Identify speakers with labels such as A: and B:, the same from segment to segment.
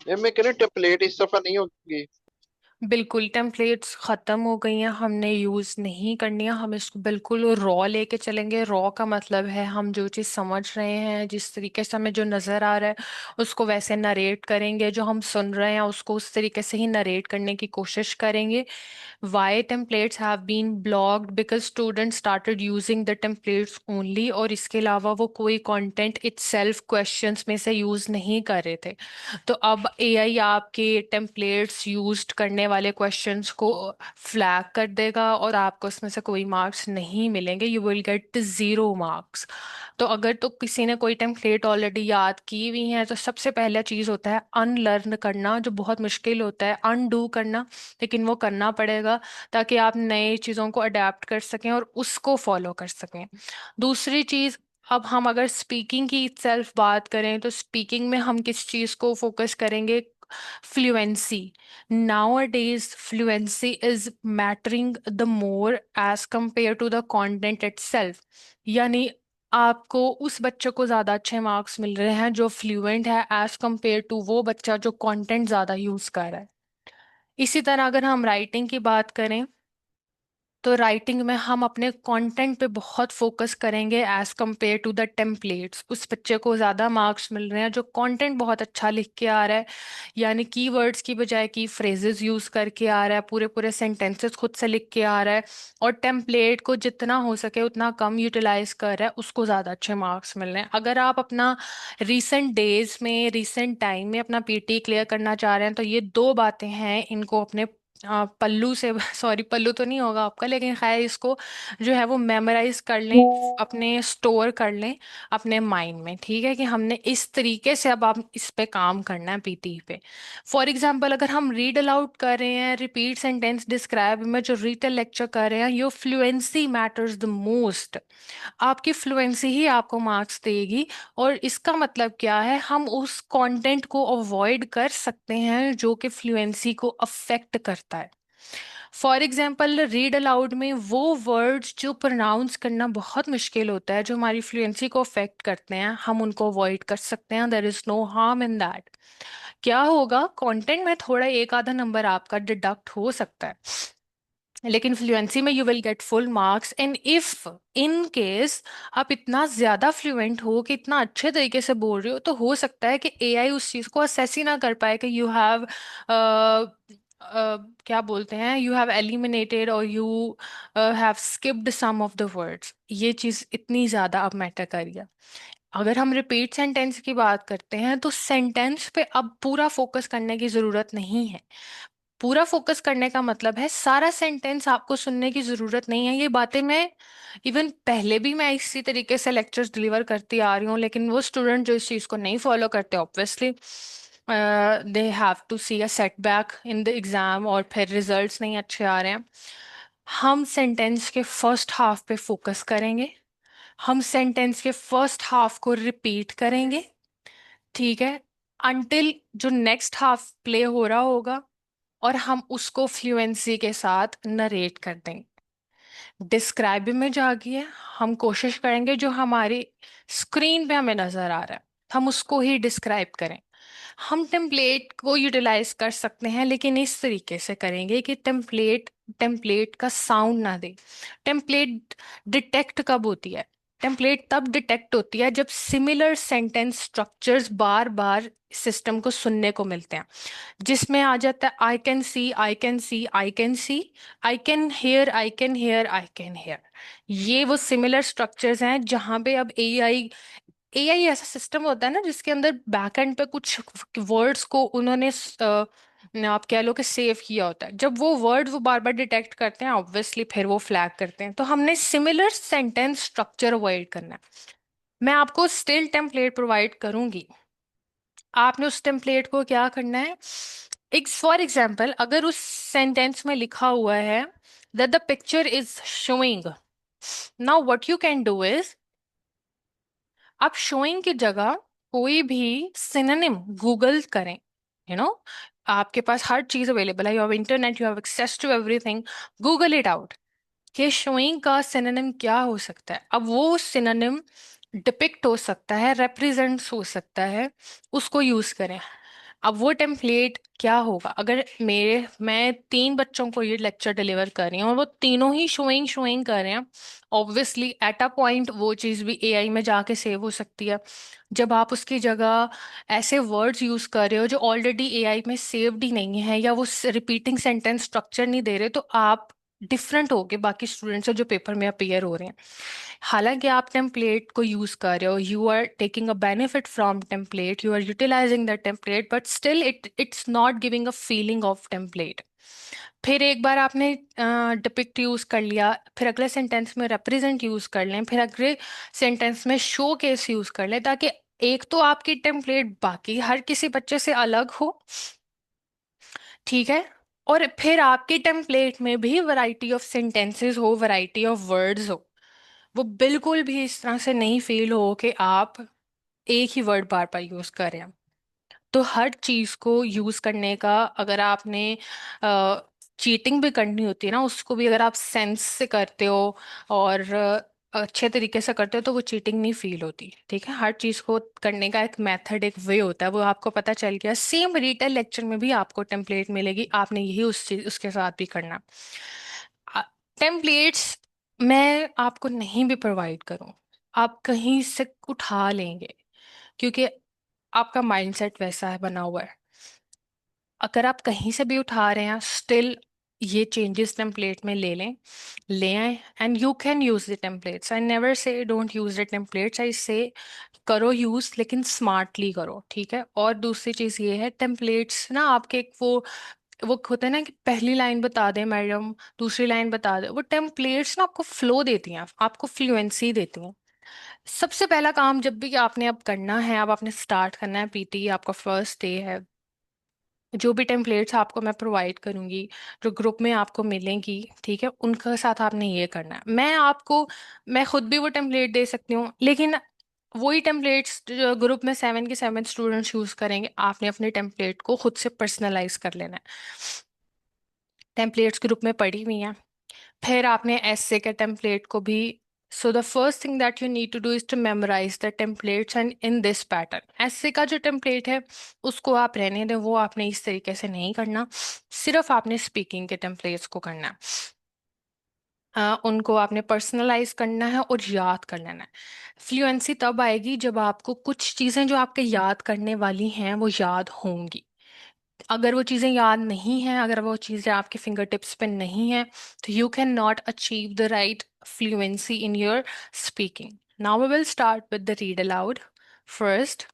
A: ये मैं कह रहा टेम्पलेट इस दफा नहीं होगी।
B: बिल्कुल टेम्पलेट्स खत्म हो गई हैं, हमने यूज नहीं करनी है। हम इसको बिल्कुल रॉ लेके चलेंगे। रॉ का मतलब है हम जो चीज समझ रहे हैं, जिस तरीके से हमें जो नजर आ रहा है उसको वैसे नरेट करेंगे, जो हम सुन रहे हैं उसको उस तरीके से ही नरेट करने की कोशिश करेंगे। Why templates have been blocked? Because students started using the templates only, और इसके अलावा वो कोई content itself questions में से यूज नहीं कर रहे थे। तो अब एआई आपके टेम्पलेट्स यूज्ड करने वाले क्वेश्चंस को फ्लैग कर देगा और आपको उसमें से कोई मार्क्स नहीं मिलेंगे। You will gate 0 marks. तो अगर तो किसी ने कोई टेम्पलेट ऑलरेडी याद की हुई है तो सबसे पहला चीज़ होता है अनलर्न करना, जो बहुत मुश्किल होता है, अनडू करना, लेकिन वो करना पड़ेगा ताकि आप नए चीज़ों को अडेप्ट कर सकें और उसको फॉलो कर सकें। दूसरी चीज़, अब हम अगर स्पीकिंग की सेल्फ बात करें तो स्पीकिंग में हम किस चीज़ को फोकस करेंगे? Fluency. Nowadays fluency is mattering the more as compared to the content itself। यानी आपको उस बच्चे को ज़्यादा अच्छे मार्क्स मिल रहे हैं जो फ्लुएंट है एज कंपेयर टू वो बच्चा जो कंटेंट ज़्यादा यूज़ कर रहा है। इसी तरह अगर हम राइटिंग की बात करें तो राइटिंग में हम अपने कंटेंट पे बहुत फोकस करेंगे as compared to the templates. उस बच्चे को ज़्यादा मार्क्स मिल रहे हैं जो कंटेंट बहुत अच्छा लिख के आ रहा है, यानी कीवर्ड्स की बजाय की फ्रेजेस यूज़ करके आ रहा है, पूरे पूरे सेंटेंसेस खुद से लिख के आ रहा है, और टेम्पलेट को जितना हो सके उतना कम यूटिलाइज कर रहा है, उसको ज़्यादा अच्छे मार्क्स मिल रहे हैं। अगर आप अपना रिसेंट डेज में, रिसेंट टाइम में अपना पीटी क्लियर करना चाह रहे हैं तो ये दो बातें हैं, इनको अपने पल्लू से सॉरी पल्लू तो नहीं होगा आपका, लेकिन खैर इसको जो है वो मेमोराइज कर लें, अपने स्टोर कर लें अपने माइंड में। ठीक है कि हमने इस तरीके से अब आप इस पे काम करना है पीटी पे। फॉर एग्जांपल अगर हम रीड अलाउड कर रहे हैं, रिपीट सेंटेंस डिस्क्राइब में जो रीटेल लेक्चर कर रहे हैं, your fluency matters the most. आपकी फ्लुएंसी ही आपको मार्क्स देगी। और इसका मतलब क्या है, हम उस कंटेंट को अवॉइड कर सकते हैं जो कि फ्लुएंसी को अफेक्ट करता है। फॉर एग्जाम्पल रीड अलाउड में वो वर्ड्स जो प्रोनाउंस करना बहुत मुश्किल होता है, जो हमारी फ्लुएंसी को अफेक्ट करते हैं, हम उनको अवॉइड कर सकते हैं। There is no harm in that. क्या होगा, कंटेंट में थोड़ा एक आधा नंबर आपका डिडक्ट हो सकता है, लेकिन फ्लुएंसी में you will gate full marks. And if in case आप इतना ज्यादा फ्लुएंट हो कि इतना अच्छे तरीके से बोल रहे हो, तो हो सकता है कि एआई उस चीज को असेस ही ना कर पाए कि यू हैव क्या बोलते हैं, यू हैव एलिमिनेटेड और you have skipped some of the words. ये चीज इतनी ज्यादा अब मैटर कर रही है। अगर हम रिपीट सेंटेंस की बात करते हैं तो सेंटेंस पे अब पूरा फोकस करने की जरूरत नहीं है। पूरा फोकस करने का मतलब है सारा सेंटेंस आपको सुनने की जरूरत नहीं है। ये बातें मैं इवन पहले भी मैं इसी तरीके से लेक्चर्स डिलीवर करती आ रही हूँ, लेकिन वो स्टूडेंट जो इस चीज़ को नहीं फॉलो करते, obviously they have to see a setback in the exam, और फिर रिजल्ट्स नहीं अच्छे आ रहे हैं। हम सेंटेंस के फर्स्ट हाफ पे फोकस करेंगे, हम सेंटेंस के फर्स्ट हाफ को रिपीट करेंगे, ठीक है, अनटिल जो नेक्स्ट हाफ प्ले हो रहा होगा, और हम उसको फ्लुएंसी के साथ नरेट कर देंगे। डिस्क्राइब में जागिए, हम कोशिश करेंगे जो हमारी स्क्रीन पे हमें नजर आ रहा है हम उसको ही डिस्क्राइब करें। हम टेम्पलेट को यूटिलाइज कर सकते हैं, लेकिन इस तरीके से करेंगे कि टेम्पलेट टेम्पलेट का साउंड ना दे। टेम्पलेट डिटेक्ट कब होती है? टेम्पलेट तब डिटेक्ट होती है जब सिमिलर सेंटेंस स्ट्रक्चर्स बार बार सिस्टम को सुनने को मिलते हैं, जिसमें आ जाता है I can see, I can see, I can see, I can hear, I can hear, I can hear. ये वो सिमिलर स्ट्रक्चर्स हैं जहां पे अब एआई ऐसा सिस्टम होता है ना जिसके अंदर बैकएंड पे कुछ वर्ड्स को उन्होंने आप कह लो कि सेव किया होता है। जब वो वर्ड वो बार बार डिटेक्ट करते हैं, ऑब्वियसली फिर वो फ्लैग करते हैं। तो हमने सिमिलर सेंटेंस स्ट्रक्चर अवॉइड करना है। मैं आपको स्टिल टेम्पलेट प्रोवाइड करूंगी, आपने उस टेम्पलेट को क्या करना है, एक फॉर एग्जाम्पल अगर उस सेंटेंस में लिखा हुआ है that the picture is showing, now what you can do is आप showing की जगह कोई भी सिनोनिम गूगल करें। यू नो आपके पास हर चीज अवेलेबल है, you have internet, you have access to everything, Google it out कि शोइंग का सिनोनिम क्या हो सकता है। अब वो सिनोनिम डिपिक्ट हो सकता है, रिप्रेजेंट्स हो सकता है, उसको यूज करें। अब वो टेम्पलेट क्या होगा, अगर मैं 3 बच्चों को ये लेक्चर डिलीवर कर रही हूँ और वो तीनों ही शोइंग शोइंग कर रहे हैं, ऑब्वियसली एट अ पॉइंट वो चीज़ भी एआई में जाके सेव हो सकती है। जब आप उसकी जगह ऐसे वर्ड्स यूज कर रहे हो जो ऑलरेडी एआई में सेव्ड ही नहीं है, या वो रिपीटिंग सेंटेंस स्ट्रक्चर नहीं दे रहे, तो आप डिफरेंट होगे बाकी स्टूडेंट्स से जो पेपर में अपीयर हो रहे हैं। हालांकि आप टेम्पलेट को यूज कर रहे हो, you are taking a benefit from template, you are utilising the template, but still it's not giving a feeling of template. फिर एक बार आपने डिपिक्ट यूज कर लिया, फिर अगले सेंटेंस में रिप्रेजेंट यूज कर लें, फिर अगले सेंटेंस में शो केस यूज कर लें, ताकि एक तो आपकी टेम्पलेट बाकी हर किसी बच्चे से अलग हो, ठीक है, और फिर आपकी टेम्पलेट में भी वैरायटी ऑफ सेंटेंसेस हो, वैरायटी ऑफ वर्ड्स हो। वो बिल्कुल भी इस तरह से नहीं फील हो कि आप एक ही वर्ड बार बार यूज कर रहे हैं। तो हर चीज को यूज करने का, अगर आपने चीटिंग भी करनी होती है ना, उसको भी अगर आप सेंस से करते हो और अच्छे तरीके से करते हो, तो वो चीटिंग नहीं फील होती। ठीक है, हर चीज को करने का एक मेथड, एक वे होता है, वो आपको पता चल गया। सेम रिटेल लेक्चर में भी आपको टेम्पलेट मिलेगी, आपने यही उस चीज उसके साथ भी करना। टेम्पलेट्स मैं आपको नहीं भी प्रोवाइड करूं, आप कहीं से उठा लेंगे, क्योंकि आपका माइंडसेट वैसा है, बना हुआ है। अगर आप कहीं से भी उठा रहे हैं, स्टिल ये चेंजेस टेम्पलेट में ले आए, and you can use the templates. I never say don't use the templates, I say करो यूज, लेकिन स्मार्टली करो, ठीक है। और दूसरी चीज ये है, टेम्पलेट्स ना आपके एक वो होता है ना कि पहली लाइन बता दें मैडम, दूसरी लाइन बता दें, वो टेम्पलेट्स ना आपको फ्लो देती हैं, आपको फ्लुएंसी देती हैं। सबसे पहला काम जब भी आपने अब करना है, अब आपने स्टार्ट करना है पीटी, आपका फर्स्ट डे है, जो भी टेम्पलेट्स आपको मैं प्रोवाइड करूंगी, जो ग्रुप में आपको मिलेंगी, ठीक है, उनके साथ आपने ये करना है। मैं खुद भी वो टेम्पलेट दे सकती हूँ, लेकिन वही टेम्पलेट्स जो ग्रुप में 7 के 7 स्टूडेंट्स यूज करेंगे, आपने अपने टेम्पलेट को खुद से पर्सनलाइज कर लेना है। टेम्पलेट्स ग्रुप में पड़ी हुई हैं। फिर आपने एसे के टेम्पलेट को भी, so the first thing that you need to do is to memorize the templates and in this pattern. Essay का जो टेम्पलेट है उसको आप रहने दें, वो आपने इस तरीके से नहीं करना, सिर्फ आपने स्पीकिंग के टेम्पलेट्स को करना है। उनको आपने पर्सनलाइज करना है और याद कर लेना है। फ्लुएंसी तब आएगी जब आपको कुछ चीज़ें जो आपके याद करने वाली हैं वो याद होंगी। अगर वो चीज़ें याद नहीं हैं, अगर वो चीज़ें आपके फिंगर टिप्स पे नहीं हैं, तो you can not achieve the right fluency in your speaking. Now we will start with the read aloud first.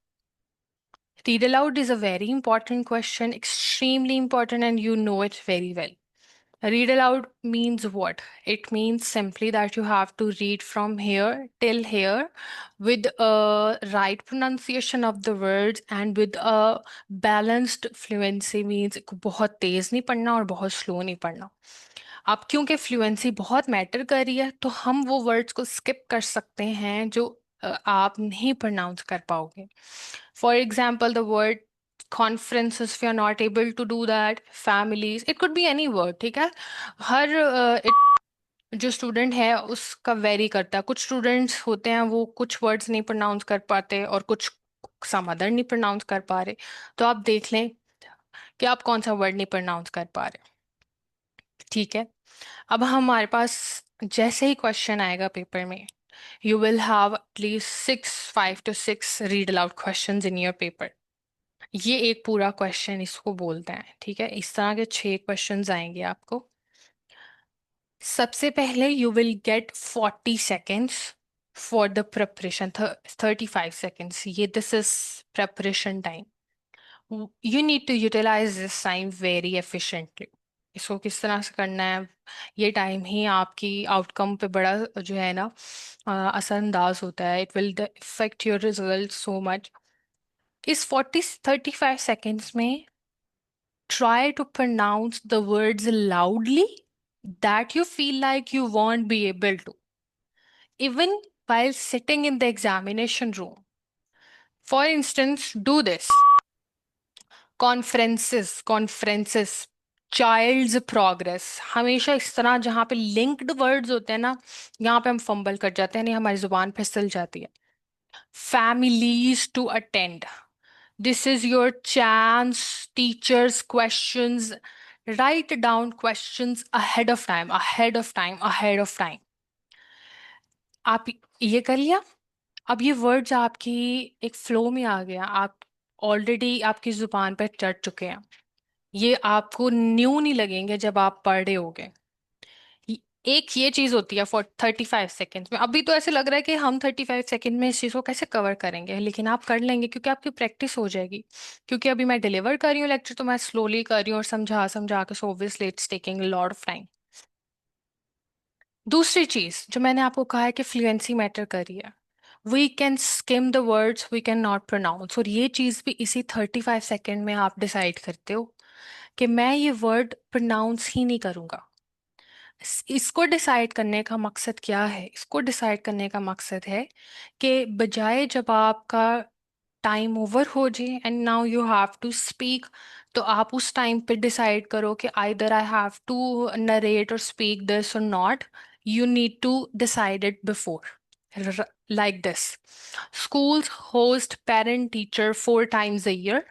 B: Read aloud is a very important question, extremely important, and you know it very well. Read aloud means what? It means simply that you have to read from here till here with a right pronunciation of the words and with a balanced fluency, means बहुत तेज नहीं पढ़ना और बहुत slow नहीं पढ़ना। अब क्योंकि fluency बहुत मैटर कर रही है, तो हम वो वर्ड्स को स्किप कर सकते हैं जो आप नहीं प्रोनाउंस कर पाओगे। For example the word conferences, if you're not able to do that, families, it could be any word, ठीक है। हर जो स्टूडेंट है उसका वेरी करता है, कुछ स्टूडेंट्स होते हैं वो कुछ वर्ड्स नहीं प्रोनाउंस कर पाते और कुछ सम अदर नहीं प्रोनाउंस कर पा रहे। तो आप देख लें कि आप कौन सा वर्ड नहीं प्रोनाउंस कर पा रहे, ठीक है। अब हमारे पास जैसे ही क्वेश्चन आएगा पेपर में, you will have at least 5 to 6 read aloud questions in your paper. ये एक पूरा क्वेश्चन इसको बोलते हैं, ठीक है। इस तरह के 6 क्वेश्चंस आएंगे आपको। सबसे पहले you will get 40 seconds for the preparation, 35 seconds, ये this is preparation time. You need to utilize this time very efficiently. इसको किस तरह से करना है, ये टाइम ही आपकी आउटकम पे बड़ा जो है ना असरअंदाज होता है। It will effect your result so much. इस 35 सेकेंड्स में try to pronounce the words loudly that you feel like you won't be able to, even while sitting in the examination room. For instance, do this: conferences, child's progress। हमेशा इस तरह जहाँ पे linked words होते हैं ना, यहाँ पे हम फंबल कर जाते हैं, नहीं हमारी जुबान फिसल जाती है। families to attend, This is your chance, teachers' questions. Write down questions ahead of time, ahead of time, ahead of time. आप ये कर लिया। अब ये वर्ड्स आपकी एक फ्लो में आ गया, आप ऑलरेडी आपकी जुबान पर चढ़ चुके हैं। ये आपको न्यू नहीं लगेंगे जब आप पढ़ रहे होगे। ये- एक ये चीज होती है फॉर 35 सेकेंड्स में। अभी तो ऐसे लग रहा है कि हम 35 सेकेंड में इस चीज को कैसे कवर करेंगे, लेकिन आप कर लेंगे क्योंकि आपकी प्रैक्टिस हो जाएगी। क्योंकि अभी मैं डिलीवर कर रही हूँ लेक्चर, तो मैं स्लोली कर रही हूँ और समझा समझा के, so obviously it's taking lot of time. दूसरी चीज जो मैंने आपको कहा है कि फ्लुएंसी मैटर कर रही है। We can skim the words, we can not pronounce, और ये चीज भी इसी 35 सेकेंड में आप डिसाइड करते हो कि मैं ये वर्ड प्रोनाउंस ही नहीं करूंगा। इसको डिसाइड करने का मकसद क्या है? इसको डिसाइड करने का मकसद है कि बजाय जब आपका टाइम ओवर हो जाए and now you have to speak, तो आप उस टाइम पे डिसाइड करो कि either I have to narrate or speak this or not. You need to decide it before, like this. Schools host parent teacher 4 times a year.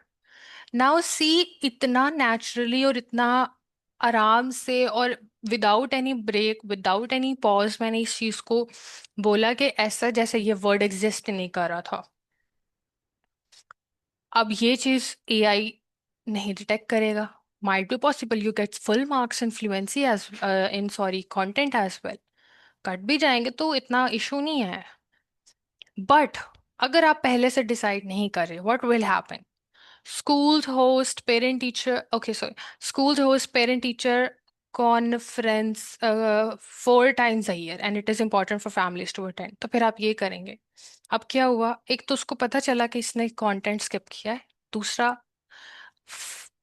B: Now see, इतना naturally और इतना आराम से और without any break, without any pause मैंने इस चीज को बोला कि ऐसा जैसे ये वर्ड एग्जिस्ट नहीं कर रहा था। अब ये चीज एआई नहीं डिटेक्ट करेगा। Might be possible you get full marks in fluency as in sorry content as well, cut भी जाएंगे तो इतना इशू नहीं है। बट अगर आप पहले से डिसाइड नहीं कर रहे, what will happen? Schools host parent teacher, okay, sorry. Schools host parent teacher conference 4 times a year and it is important for families to attend. तो फिर आप ये करेंगे। अब क्या हुआ, एक तो उसको पता चला कि इसने कंटेंट स्किप किया है। दूसरा,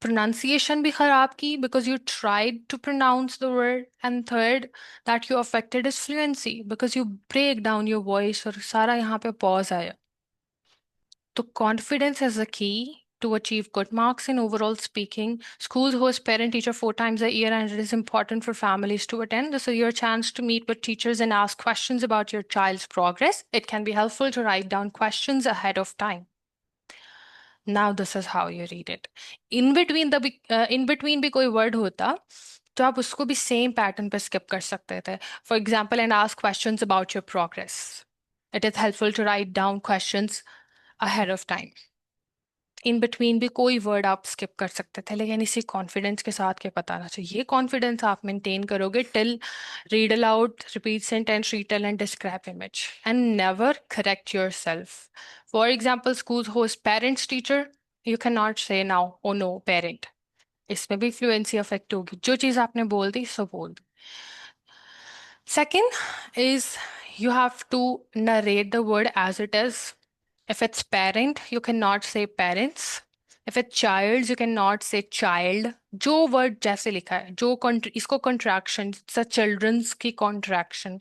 B: प्रोनाउंसिएशन भी खराब की because you tried to pronounce the word, and third that you affected his fluency because you break down your voice और सारा यहाँ पे pause आया। So confidence is a key to achieve good marks in overall speaking. Schools host parent teacher 4 times a year, and it is important for families to attend. This is your chance to meet with teachers and ask questions about your child's progress. It can be helpful to write down questions ahead of time. Now this is how you read it. In between भी कोई word होता तो आप उसको भी same pattern पे skip कर सकते थे। For example, and ask questions about your progress. It is helpful to write down questions ahead of time. In between भी कोई वर्ड आप स्किप कर सकते थे, लेकिन इसी कॉन्फिडेंस के साथ क्या बताना चाहिए, ये कॉन्फिडेंस आप मेंटेन करोगे till read aloud, repeat sentence, retail and describe image, and never correct your self. For example, school host parents teacher, you can not से नाउ ओ नो पेरेंट। इसमें भी फ्लुएंसी अफेक्ट होगी, जो चीज़ आपने बोल दी सो बोल दी। Second is you have to narrate the word as it is. If it's parent, you cannot say parents. If it's child, you cannot say child. जो word जैसे लिखा है, जो इसको contraction, it's a children's की contraction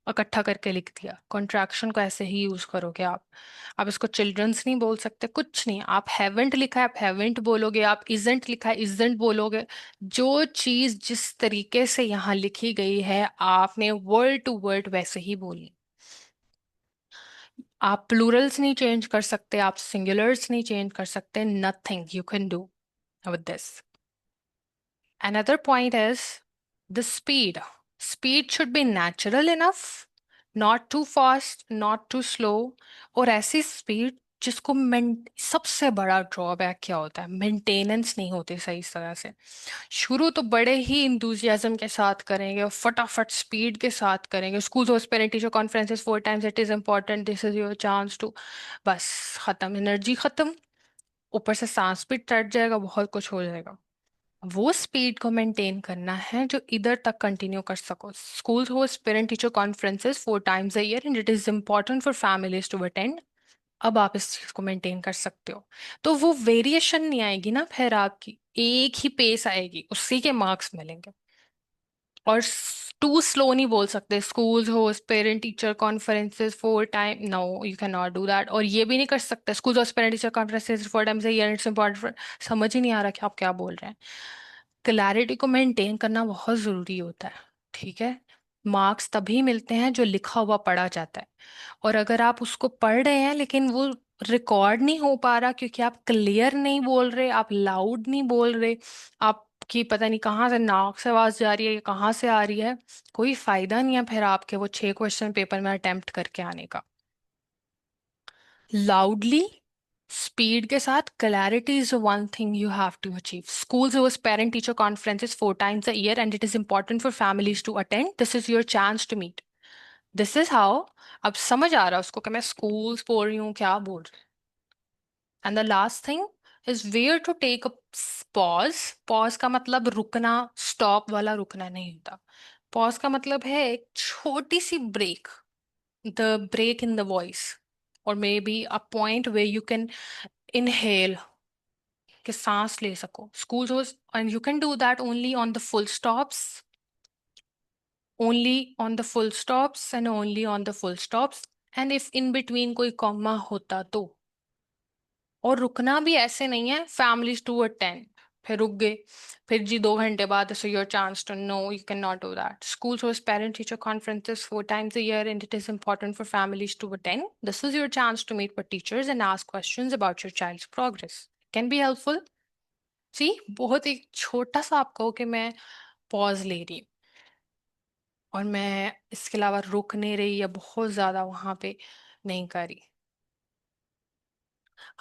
B: इकट्ठा करके लिख दिया। कॉन्ट्रैक्शन को ऐसे ही यूज करोगे आप इसको चिल्ड्रंस नहीं बोल सकते, कुछ नहीं। आप हैवेंट लिखा है, आप हैवेंट बोलोगे। आप इजेंट लिखा है, इजेंट बोलोगे। जो चीज जिस तरीके से यहाँ लिखी गई है, आपने वर्ड टू वर्ड वैसे ही बोली। आप प्लूरल्स नहीं चेंज कर सकते, आप सिंगुलर्स नहीं चेंज कर सकते। Nothing you can do with this. Another point is the speed. Speed should be natural enough, not too fast, not too slow. और ऐसी स्पीड जिसको सबसे बड़ा ड्रॉबैक क्या होता है, मेंटेनेंस नहीं होती सही तरह से। शुरू तो बड़े ही इंथुजियाज्म के साथ करेंगे और फटाफट स्पीड के साथ करेंगे। School host parent teacher conferences 4 times, it is important, this is your chance to, बस खत्म, एनर्जी खत्म। ऊपर से सांस भी टट जाएगा, बहुत कुछ हो जाएगा। वो स्पीड को मेंटेन करना है जो इधर तक कंटिन्यू कर सको। School host parent teacher conferences 4 times a year and it is important for families to attend. अब आप इस चीज को मेंटेन कर सकते हो, तो वो वेरिएशन नहीं आएगी ना, फिर आपकी एक ही पेस आएगी, उसी के मार्क्स मिलेंगे। और टू स्लो नहीं बोल सकते, school host parent teacher conferences 4 time, no you can not do that. और ये भी नहीं कर सकते, school host parent teacher conferences 4 times a year, it's important. समझ ही नहीं आ रहा कि आप क्या बोल रहे हैं। क्लैरिटी को मेंटेन करना बहुत ज़रूरी होता है, ठीक है। मार्क्स तभी मिलते हैं जो लिखा हुआ पढ़ा जाता है। और अगर आप उसको पढ़ रहे हैं लेकिन वो रिकॉर्ड नहीं हो पा रहा क्योंकि आप क्लियर नहीं बोल रहे, आप लाउड नहीं बोल रहे, आपकी पता नहीं कहाँ से नाक से आवाज जा रही है या कहाँ से आ रही है। कोई फायदा नहीं है फिर आपके वो 6 क्वेश्चन पेपर में अटेम्प्ट करके आने का। लाउडली, स्पीड के साथ, clarity is one thing you have to achieve. Schools host parent teacher conferences 4 times a year and it is important for families to attend. This is your chance to meet. This is how. अब समझ आ रहा है उसको कि मैं schools बोल रही हूँ क्या बोल रही हूँ। And the last thing is where to take a pause. Pause का मतलब रुकना, स्टॉप वाला रुकना नहीं होता। पॉज का मतलब है एक छोटी सी break, the break in the voice, और may be a point where you can inhale, कि सांस ले सको। Schools and you can do that only on the full stops, only on the full stops and only on the full stops, and if in between कोई comma होता तो। और रुकना भी ऐसे नहीं है families to attend फिर रुक गए, फिर जी 2 घंटे बाद so your chance to know, you cannot do that. Schools host parent teacher conferences 4 times a year and it is important for families to attend. This is your chance to meet with teachers and ask questions about your child's progress. Can be helpful. See, बहुत एक छोटा सा आप कहो कि मैं pause ले रही हूँ और मैं इसके अलावा रुक नहीं रही या बहुत ज्यादा वहां पे नहीं कर रही।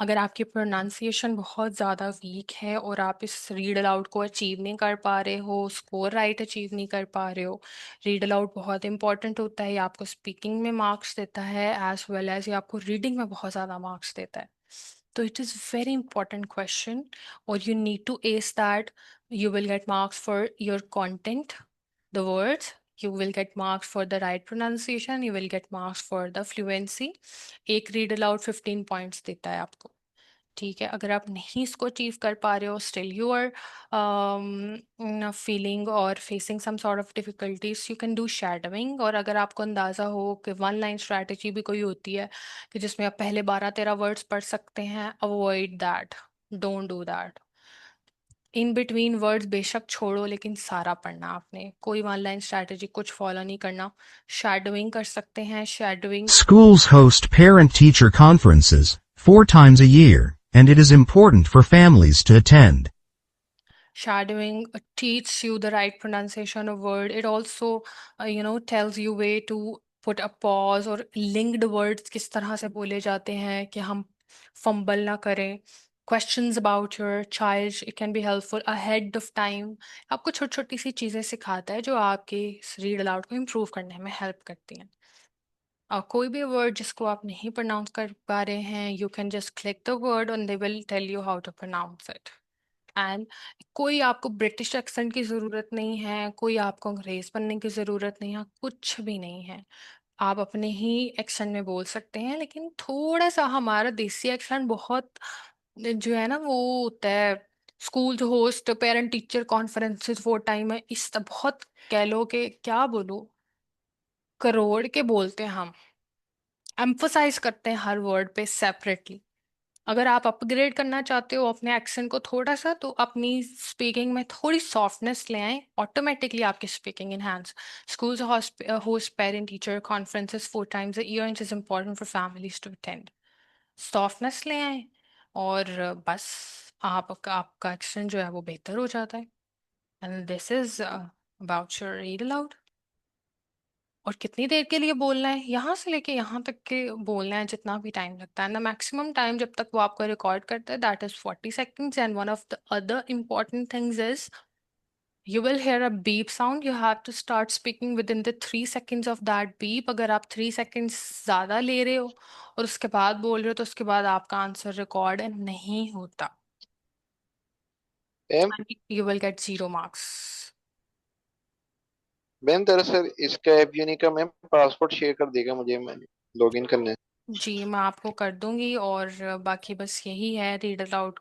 B: अगर आपकी प्रोनाउंसिएशन बहुत ज़्यादा वीक है और आप इस रीड अलाउड को अचीव नहीं कर पा रहे हो, स्कोर राइट अचीव नहीं कर पा रहे हो। रीड अलाउड बहुत इंपॉर्टेंट होता है, ये आपको स्पीकिंग में मार्क्स देता है एज वेल एज ये आपको रीडिंग में बहुत ज़्यादा मार्क्स देता है। तो it is very important question और you need to ace that. You will get marks for your content, the words, you will get marks for the right pronunciation, you will get marks for the fluency। एक read aloud 15 points देता है आपको। ठीक है, अगर आप नहीं इसको अचीव कर पा रहे हो, स्टिल यू आर फीलिंग और facing some sort of difficulties, you can do shadowing. और अगर आपको अंदाजा हो कि 1 लाइन स्ट्रैटेजी भी कोई होती है कि जिसमें आप पहले 12-13 वर्ड्स पढ़ सकते हैं, avoid that, don't do that. In between words बेशक छोड़ो लेकिन सारा पढ़ना आपने, कोई 1 लाइन स्ट्रैटेजी कुछ फॉलो नहीं करना। शैडोइंग कर सकते हैं, shadowing.
C: Schools host parent-teacher conferences 4 times a year, and it is important for families to attend.
B: Shadowing teaches you the right pronunciation of word. It also, tells you way to put a pause और linked words किस तरह से बोले जाते हैं कि हम fumble ना करें। Questions about your child, it can be helpful ahead of time। आपको छोटी छोटी सी चीजें सिखाता है जो आपके रीड अलाउड को इम्प्रूव करने में हेल्प करती हैं। कोई भी वर्ड जिसको आप नहीं प्रोनाउंस कर पा रहे हैं, you can just click the word and they will tell you how to pronounce it. And कोई आपको ब्रिटिश एक्सेंट की ज़रूरत नहीं है, कोई आपको अंग्रेज बनने की ज़रूरत नहीं है, कुछ भी नहीं है। आप अपने ही एक्सेंट में बोल सकते हैं, लेकिन थोड़ा सा हमारा देसी एक्सेंट बहुत जो है ना वो होता है। School host parent teacher conferences वो टाइम है इस बहुत कह लो कि क्या बोलूं, करोड़ के बोलते हैं हम, एम्फोसाइज करते हैं हर वर्ड पे सेपरेटली। अगर आप अपग्रेड करना चाहते हो अपने एक्सेंट को थोड़ा सा, तो अपनी स्पीकिंग में थोड़ी सॉफ्टनेस ले आए, ऑटोमेटिकली आपकी speaking enhance. Schools host parent teacher conferences 4 times a year and is important for families to attend. Softness ले आए और बस आपका आपका एक्सेंट जो है वो बेहतर हो जाता है। And this is about your read aloud. और कितनी देर के लिए बोलना है, यहाँ से लेके यहाँ तक के बोलना है जितना भी टाइम लगता है ना, मैक्सिमम टाइम जब तक वो आपको रिकॉर्ड करता है that is 40 seconds। And one of the other important things is you will hear a beep sound, you have to start speaking within the 3 seconds of that beep। अगर आप 3 seconds ज़्यादा ले रहे हो और उसके बाद बोल रहे हो तो उसके बाद आपका आंसर रिकॉर्ड नहीं होता।
A: Ma'am,
B: You will get 0 marks।
A: Ma'am दरअसल इसका ऐप यूनिक का मैम पासवर्ड शेयर कर देगा मुझे, मैंने लॉग इन करना है।
B: जी मैं आपको कर दूंगी और बाकी बस यही है रीड अलाउड का।